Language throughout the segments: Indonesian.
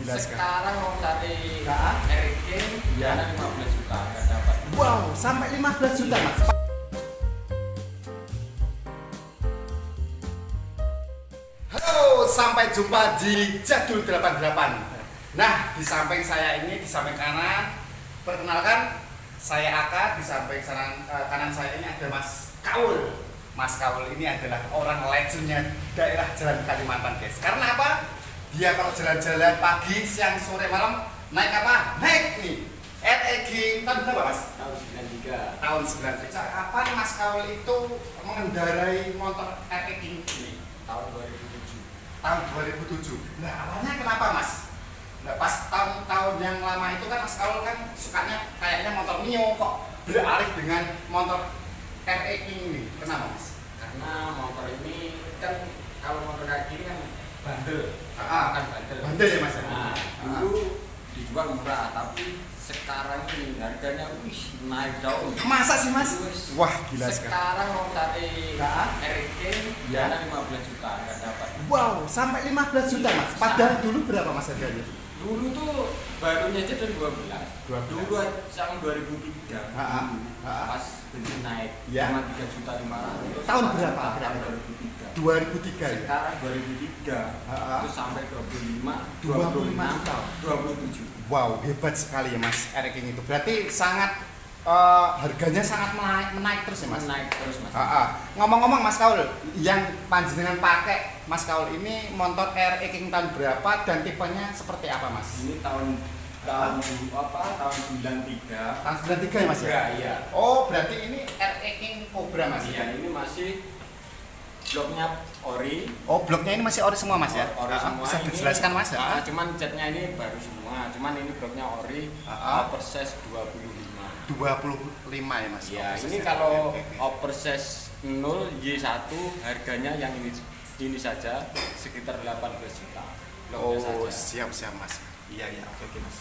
gila sekali. Sekarang mau cari Nah. RK Ya. ya 15 juta nggak dapat. Wow, sampai 15 juta mas. Halo, sampai jumpa di Jadul 88. Nah, di samping saya ini, di samping kanan, perkenalkan saya Aka, di samping kanan saya ini ada Mas Kaul. Mas Kaul ini adalah orang legendnya daerah Jalan Kalimantan, guys. Karena apa? Dia kalau jalan-jalan pagi, siang, sore, malam naik apa? Naik nih. REG tahun berapa mas? Tahun 93. Tahun 93. Kapan Mas Kaul itu mengendarai motor REG ini? Tahun 2007. Tahun 2007. Nah awalnya kenapa mas? Nah pas tahun-tahun yang lama itu kan Mas Kaul kan sukanya kayaknya motor Mio, kok beralih dengan motor REG ini. Kenapa mas? Karena motor ini kan kalau motor kayak gini kan bandel. Ah, Kan bandel. bandel ya mas? Nah, dulu dijual murah tapi sekarang ini harganya naik daun. Masa sih mas? Wah gila sekali. Sekarang mau cari Nah. RK Ya. ya 15 juta nggak dapat. Wow, sampai 15 juta mas. Padahal dulu berapa mas harganya? Dulu tuh barunya aja dari 12. 12. Dulu tahun 2003. Pas bensin naik Ya. cuma 3.500.000. Tahun berapa? Tahun 2003. 2003 ya? Sekarang 2003 itu sampai 25, 25 juta. 27. Wow, hebat sekali ya Mas REG itu. Berarti sangat harganya sangat menaik terus ya Mas. Naik terus Mas. Ngomong-ngomong Mas Kaul, yang panjenengan pakai Mas Kaul ini motor REG tahun berapa dan tipenya seperti apa Mas? Ini tahun tahun 93. Tahun 93 ya Mas ya? Iya. Oh, berarti ini REG Cobra Mas ya? Iya, ini masih bloknya ori. Oh, bloknya ini masih ori semua Mas ya? Ori semua. Bisa Ini, dijelaskan Mas ya? cuman catnya ini baru semua. Cuman ini bloknya ori. Perses 25. 25 ya Mas? Ya, Oh, ini persis. kalau Oke, oke. oversize 0 Y1 harganya yang ini saja sekitar 18 juta. Oh, Bloknya saja. siap Mas. Iya, oke Mas.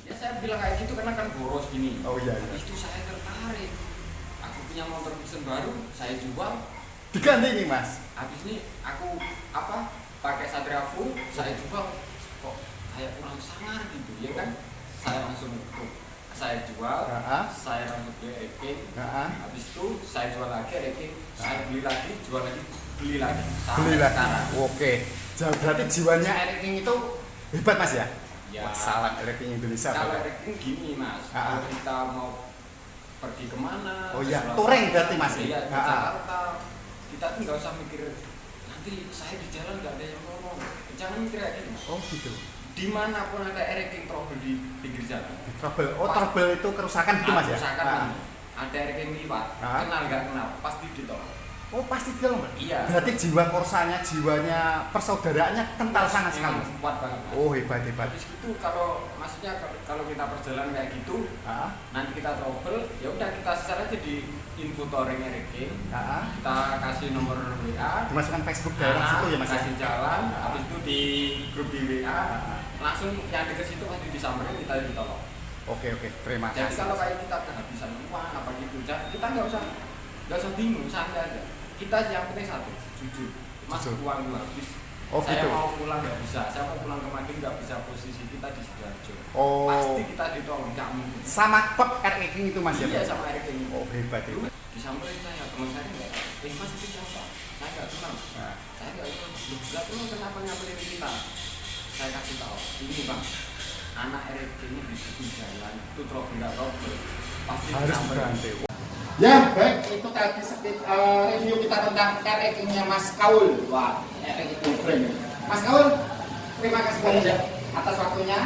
Ya saya bilang kayak gitu karena kan boros gini. Oh iya. Habis itu saya tertarik. Aku punya motor Vision baru, saya jual. Diganti nih Mas. Habis ini aku pakai Satria full, saya jual. Kok kayak kurang sangar gitu, ya kan? Saya langsung saya jual, saya langsung beli REG. Habis itu saya jual lagi REG, saya beli lagi, jual lagi, beli lagi. Beli lagi. Sekarang. Oke. Berarti jiwanya REG itu hebat Mas ya? Ya. Wah, salam REG Indonesia. Kalau Pak. REG gini Mas, kalau kita mau pergi kemana? Oh iya, Surabaya, touring berarti Mas. Iya, ke Jakarta. Kita tuh nggak usah mikir nanti saya di jalan nggak ada yang ngomong. Jangan mikir kayak gitu. Oh gitu. Dimanapun ada REG trouble di pinggir jalan. Trouble. Oh, trouble itu kerusakan gitu Mas ya? Kerusakan ada REG yang lipat, kenal nggak kenal, pasti ditolong. Oh, pasti itu Mas. Iya. Berarti jiwa korsanya, jiwanya persaudaraannya kental sangat sekali. Emang kuat banget. Mas. Oh, hebat. Habis itu kalau maksudnya kalau kita perjalanan kayak gitu, nanti kita trouble, ya udah kita share aja di info touring REG. Kita kasih nomor WA, Dimasukkan Facebook daerah situ ya Mas ya? kasih jalan, habis itu di grup di WA, langsung yang deket situ pasti disamperin, kita ditolong. Oke, terima Jadi kasih. kalau kayak kita kehabisan uang apa gitu, kita nggak usah bingung, santai aja. Kita yang penting satu, jujur. Mas Jujur. uang lu habis. Oh, Saya gitu. mau pulang nggak bisa, saya mau pulang ke Madiun nggak bisa, posisi kita di Sidoarjo. Oh. Pasti kita ditolong, nggak mungkin. Sama klub REG itu Mas ya? Iya sama REG ini. Oh, hebat. Disamperin saya, teman saya nggak, Mas itu siapa? Saya nggak kenal. Saya nggak kenal. Loh, nggak kenal kenapa nyamperin kita? Saya kasih tahu, ini Bang, anak REG ini di situ jalan, itu trouble nggak trouble, pasti Harus disamperin. berhenti. Ya, baik, itu tadi review kita tentang REG-nya Mas Kaul. Wah, REG Cobra ini. Mas Kaul, terima kasih banyak atas waktunya.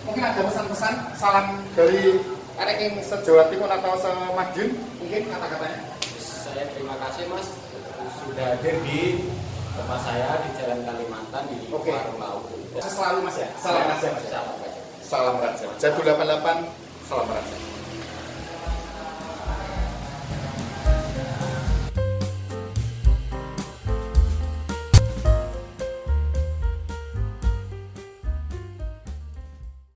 Mungkin ada pesan-pesan, salam dari REG se-Jawa Timur atau se-Madiun, mungkin kata-katanya. Saya terima kasih Mas sudah hadir di tempat saya di Jalan Kalimantan di Warung Lauk. Selalu Mas ya. Salam Raja Mas ya. Salam Raja. Salam Raja. Jadul 88, salam Raja.